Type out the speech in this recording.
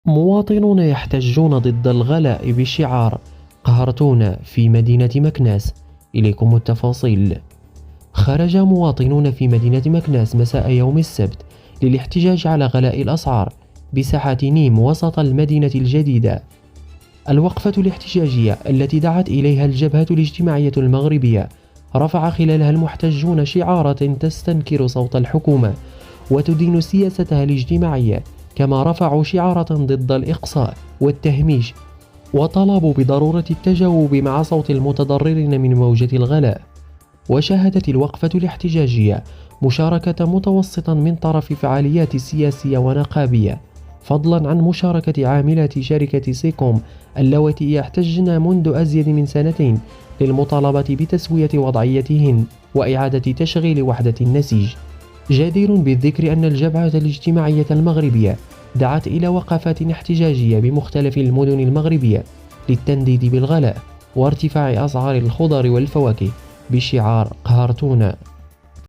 مواطنون يحتجون ضد الغلاء بشعار قهرتونا في مدينة مكناس. إليكم التفاصيل. خرج مواطنون في مدينة مكناس مساء يوم السبت للاحتجاج على غلاء الأسعار بساحة نيم وسط المدينة الجديدة. الوقفة الاحتجاجية التي دعت إليها الجبهة الاجتماعية المغربية رفع خلالها المحتجون شعارات تستنكر صوت الحكومة وتدين سياستها الاجتماعية، كما رفعوا شعارات ضد الإقصاء والتهميش، وطلبوا بضرورة التجاوب مع صوت المتضررين من موجة الغلاء. وشهدت الوقفة الاحتجاجية مشاركة متوسطا من طرف فعاليات سياسية ونقابية، فضلا عن مشاركة عاملات شركة سيكوم اللواتي يحتجن منذ أزيد من سنتين للمطالبة بتسوية وضعيتهن وإعادة تشغيل وحدة النسيج. جدير بالذكر أن الجبهة الاجتماعية المغربية دعت إلى وقفات احتجاجية بمختلف المدن المغربية للتنديد بالغلاء وارتفاع أسعار الخضر والفواكه بشعار قهرتونا